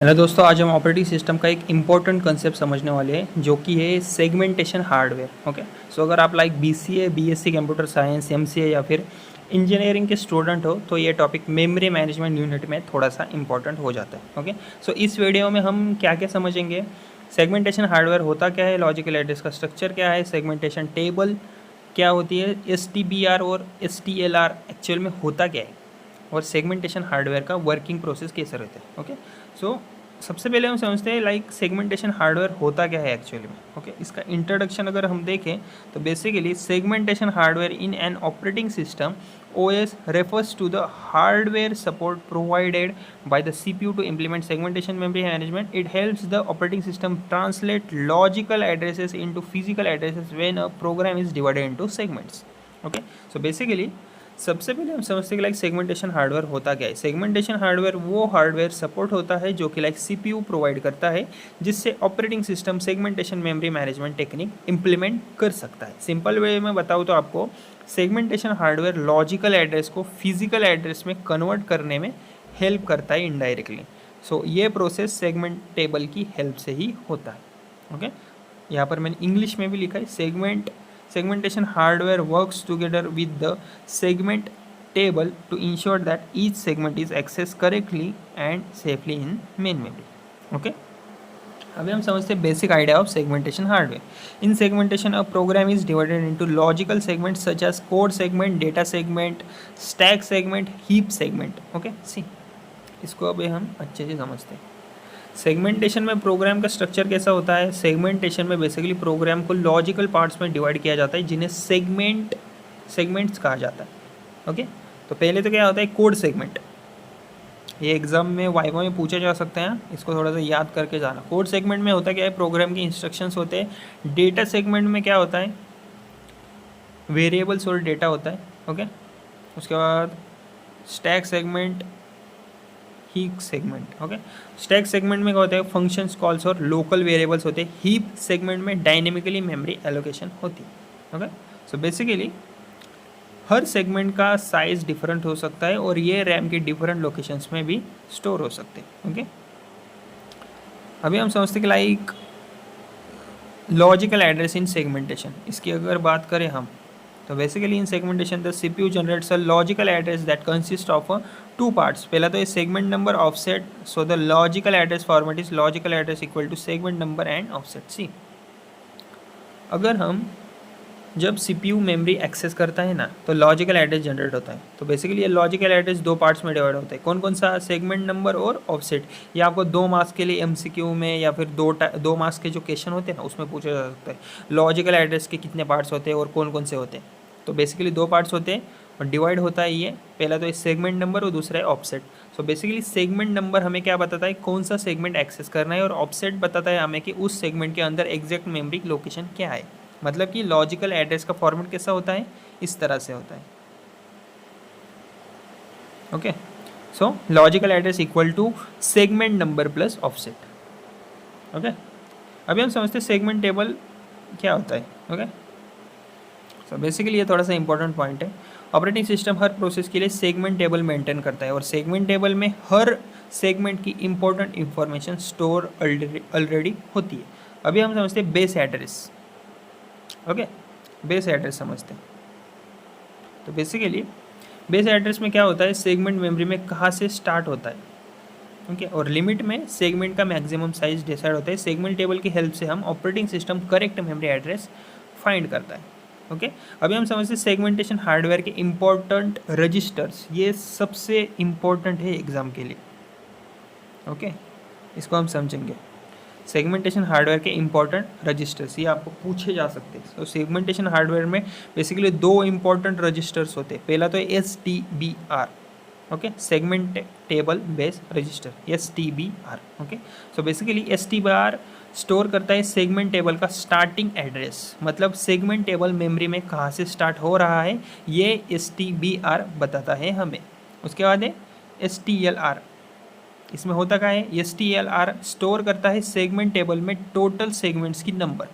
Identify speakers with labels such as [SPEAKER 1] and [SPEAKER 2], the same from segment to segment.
[SPEAKER 1] Hello दोस्तों, आज हम ऑपरेटिंग सिस्टम का एक इम्पॉर्टेंट कंसेप्ट समझने वाले हैं जो कि है सेगमेंटेशन हार्डवेयर। ओके, सो अगर आप like BCA, BSc computer science, MCA या फिर इंजीनियरिंग के स्टूडेंट हो तो ये टॉपिक मेमोरी मैनेजमेंट यूनिट में थोड़ा सा इंपॉर्टेंट हो जाता है। ओके, सो इस वीडियो में हम क्या क्या समझेंगे, सेगमेंटेशन हार्डवेयर होता क्या है, लॉजिकल एड्रेस का स्ट्रक्चर क्या है, सेगमेंटेशन टेबल क्या होती है, एसटीबीआर और एसटीएलआर एक्चुअल में होता क्या है, और सेगमेंटेशन हार्डवेयर का वर्किंग प्रोसेस कैसे रहता है। ओके, सो सबसे पहले हम समझते हैं लाइक सेगमेंटेशन हार्डवेयर होता क्या है एक्चुअली में। ओके, इसका इंट्रोडक्शन अगर हम देखें तो basically segmentation hardware in an operating system OS refers to the hardware support provided by the CPU to implement segmentation memory management. It helps the operating system translate logical addresses into physical addresses when a program is divided into segments. Okay, so basically सबसे पहले हम समझते हैं कि like segmentation hardware होता क्या है। Segmentation hardware वो हार्डवेयर सपोर्ट होता है जो कि लाइक सीपीयू प्रोवाइड करता है, जिससे operating system segmentation memory management technique implement कर सकता है। सिंपल वे में बताऊँ तो आपको सेगमेंटेशन हार्डवेयर लॉजिकल एड्रेस को फिजिकल एड्रेस में कन्वर्ट करने में हेल्प करता है इनडायरेक्टली। सो ये प्रोसेस सेगमेंट टेबल की हेल्प से ही होता है। ओके, यहाँ पर मैंने इंग्लिश में भी लिखा है, segmentation hardware works together with the segment table to ensure that each segment is accessed correctly and safely in main memory. Okay, अभी हम समझते हैं basic idea of segmentation hardware. In segmentation a program is divided into logical segment such as code segment, data segment, stack segment, heap segment. Okay, see इसको अभी हम अच्छे से समझते हैं। सेगमेंटेशन में प्रोग्राम का स्ट्रक्चर कैसा होता है। सेगमेंटेशन में बेसिकली प्रोग्राम को लॉजिकल पार्ट्स में डिवाइड किया जाता है जिन्हें सेगमेंट्स कहा जाता है। ओके, तो पहले तो क्या होता है, कोड सेगमेंट। ये एग्जाम में वाइवा में पूछे जा सकते हैं, इसको थोड़ा सा याद करके जाना। कोड सेगमेंट में होता क्या है, प्रोग्राम के इंस्ट्रक्शंस होते हैं। डेटा सेगमेंट में क्या होता है, वेरिएबल्स और डेटा होता है। ओके, उसके बाद stack segment, heap segment. Okay, stack segment में क्या होता है, फंक्शंस कॉल्स और लोकल वेरिएबल्स होते हैं। हीप सेगमेंट में डायनेमिकली मेमोरी एलोकेशन होती है। ओके, सो बेसिकली हर सेगमेंट का साइज डिफरेंट हो सकता है और ये रैम के डिफरेंट लोकेशंस में भी स्टोर हो सकते हैं। ओके, अभी हम समझते हैं कि like logical address in segmentation, इसकी अगर बात करें हम तो basically in segmentation the CPU generates a logical address that consist of two parts. पहला तो ये segment number offset, so the logical address format is logical address equal to segment number and offset. See अगर हम जब CPU memory access करता है ना तो लॉजिकल एड्रेस जनरेट होता है। तो बेसिकली ये लॉजिकल एड्रेस दो पार्ट्स में डिवाइड होता है। कौन कौन सा, सेगमेंट नंबर और ऑफसेट। ये आपको 2 मार्क्स के लिए एमसीक्यू में या फिर दो मार्क्स के जो क्वेश्चन होते हैं ना उसमें पूछा जा सकता है, लॉजिकल एड्रेस के कितने पार्ट्स होते हैं और कौन कौन से होते हैं। तो बेसिकली 2 पार्ट्स होते हैं और डिवाइड होता है ये, पहला तो ये सेगमेंट नंबर और दूसरा है offset. So basically segment number हमें क्या बताता है, कौन सा सेगमेंट एक्सेस करना है, और ऑफसेट बताता है हमें कि उस सेगमेंट के अंदर एग्जैक्ट मेमोरी लोकेशन क्या है। मतलब कि लॉजिकल एड्रेस का फॉर्मेट कैसा होता है, इस तरह से होता है। Okay, so logical address equal to segment number plus offset. Okay, अभी हम समझते हैं सेगमेंट टेबल क्या होता है। ओके, सो बेसिकली ये थोड़ा सा इंपॉर्टेंट पॉइंट है। ऑपरेटिंग सिस्टम हर प्रोसेस के लिए सेगमेंट टेबल मेंटेन करता है और सेगमेंट टेबल में हर सेगमेंट की इंपॉर्टेंट इंफॉर्मेशन स्टोर ऑलरेडी होती है। अभी हम समझते हैं base address. Okay, base address समझते हैं। तो बेसिकली बेस एड्रेस में क्या होता है, सेगमेंट मेमोरी में कहाँ से स्टार्ट होता है। ओके, और लिमिट में सेगमेंट का मैक्सिमम साइज डिसाइड होता है। सेगमेंट टेबल की हेल्प से हम operating system correct memory address find करता है। ओके, अभी हम समझते हैं सेगमेंटेशन हार्डवेयर के इंपॉर्टेंट रजिस्टर्स। ये सबसे इंपॉर्टेंट है एग्जाम के लिए। ओके, इसको हम समझेंगे। सेगमेंटेशन हार्डवेयर के इंपॉर्टेंट रजिस्टर्स, ये आपको पूछे जा सकते हैं। तो सेगमेंटेशन हार्डवेयर में बेसिकली 2 इंपॉर्टेंट रजिस्टर्स होते हैं। पहला तो STBR, okay, segment table base register, STBR। Okay, so basically STBR store करता है सेगमेंट टेबल का स्टार्टिंग एड्रेस, मतलब सेगमेंट टेबल मेमोरी में कहाँ से स्टार्ट हो रहा है ये STBR बताता है हमें। उसके बाद है STLR, इसमें होता क्या है, STLR स्टोर करता है सेगमेंट टेबल में टोटल सेगमेंट्स की नंबर।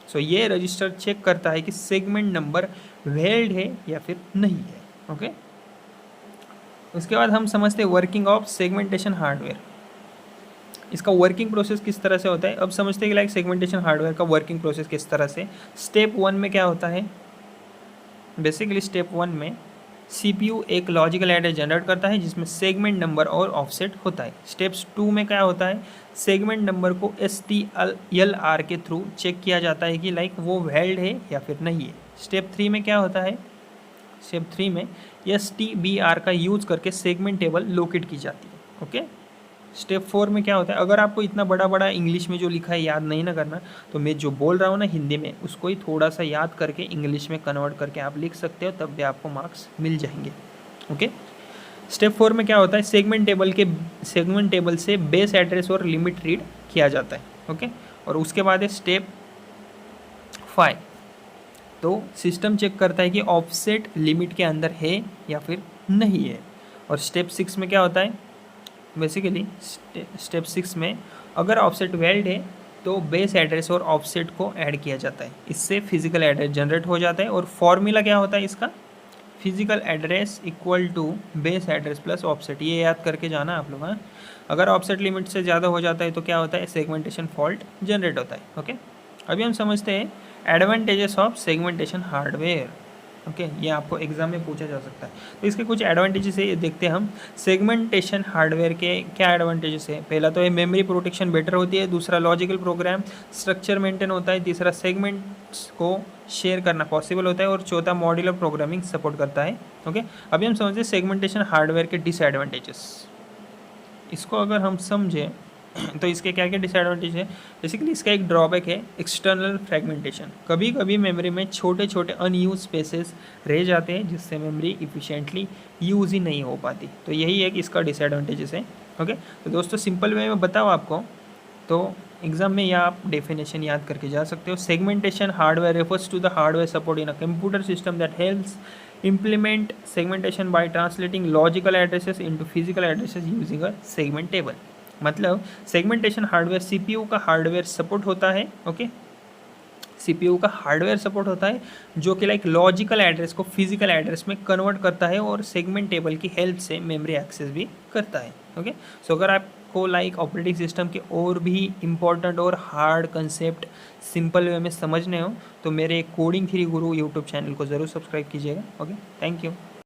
[SPEAKER 1] सो ये रजिस्टर चेक करता है कि सेगमेंट नंबर वैलिड है या फिर नहीं है। ओके, उसके बाद हम समझते हैं वर्किंग ऑफ सेगमेंटेशन हार्डवेयर। इसका वर्किंग प्रोसेस किस तरह से होता है, अब समझते हैं कि लाइक सेगमेंटेशन हार्डवेयर का वर्किंग प्रोसेस किस तरह से। स्टेप 1 में क्या होता है, बेसिकली स्टेप 1 में सीपीयू एक लॉजिकल एड्रेस जनरेट करता है जिसमें सेगमेंट नंबर और ऑफसेट होता है। स्टेप्स 2 में क्या होता है, सेगमेंट नंबर को STLR के थ्रू चेक किया जाता है कि लाइक वो वैलिड है या फिर नहीं है। स्टेप 3 में क्या होता है, स्टेप 3 में STBR का यूज़ करके सेगमेंट टेबल लोकेट की जाती है। ओके, स्टेप 4 में क्या होता है, अगर आपको इतना बड़ा बड़ा इंग्लिश में जो लिखा है याद नहीं ना करना, तो मैं जो बोल रहा हूँ ना हिंदी में उसको ही थोड़ा सा याद करके इंग्लिश में कन्वर्ट करके आप लिख सकते हो, तब भी आपको मार्क्स मिल जाएंगे। ओके, स्टेप 4 में क्या होता है, सेगमेंट टेबल से बेस एड्रेस और लिमिट रीड किया जाता है। ओके, और उसके बाद है स्टेप 5, तो सिस्टम चेक करता है कि ऑफसेट लिमिट के अंदर है या फिर नहीं है। और स्टेप 6 में क्या होता है, बेसिकली स्टेप 6 में अगर ऑफसेट वैलिड है तो बेस एड्रेस और ऑफसेट को ऐड किया जाता है, इससे फिजिकल एड्रेस जनरेट हो जाता है। और फॉर्मूला क्या होता है इसका, physical address equal to base address plus offset, ये याद करके जाना आप लोग। हाँ, अगर ऑफसेट लिमिट से ज़्यादा हो जाता है तो क्या होता है, सेगमेंटेशन फॉल्ट जनरेट होता है। ओके, अभी हम समझते हैं advantages of segmentation hardware. Okay, ये आपको एग्जाम में पूछा जा सकता है, तो इसके कुछ एडवांटेजेस है, ये देखते हैं हम। सेगमेंटेशन हार्डवेयर के क्या एडवांटेजेस है, पहला तो है मेमोरी प्रोटेक्शन बेटर होती है, दूसरा लॉजिकल प्रोग्राम स्ट्रक्चर मेंटेन होता है, तीसरा सेगमेंट्स को शेयर करना पॉसिबल होता है, और चौथा मॉड्यूलर प्रोग्रामिंग सपोर्ट करता है। ओके, अभी हम समझते हैं सेगमेंटेशन हार्डवेयर के डिसएडवांटेजेस। इसको अगर हम समझें तो इसके क्या क्या डिसएडवांटेज है, बेसिकली इसका एक ड्रॉबैक है एक्सटर्नल फ्रेगमेंटेशन। कभी कभी मेमोरी में छोटे छोटे अनयूज स्पेसेस रह जाते हैं जिससे मेमोरी इफिशिएंटली यूज़ ही नहीं हो पाती, तो यही एक इसका डिसएडवांटेजेस है। ओके, तो दोस्तों सिंपल वे में बताओ आपको, तो एग्जाम में या आप डेफिनेशन याद करके जा सकते हो। Segmentation hardware refers to the hardware support in a computer system that helps implement segmentation by translating logical addresses into physical addresses using a segment table। मतलब सेगमेंटेशन हार्डवेयर सीपीयू का हार्डवेयर सपोर्ट होता है। Okay, CPU का hardware support होता है जो कि like logical address को फिजिकल एड्रेस में कन्वर्ट करता है और सेगमेंट टेबल की हेल्प से मेमोरी एक्सेस भी करता है। ओके, सो अगर आपको लाइक ऑपरेटिंग सिस्टम के और भी इम्पोर्टेंट और हार्ड कंसेप्ट सिंपल वे में समझने हो तो मेरे कोडिंग 3 गुरु यूट्यूब चैनल को ज़रूर सब्सक्राइब कीजिएगा। Okay, thank you.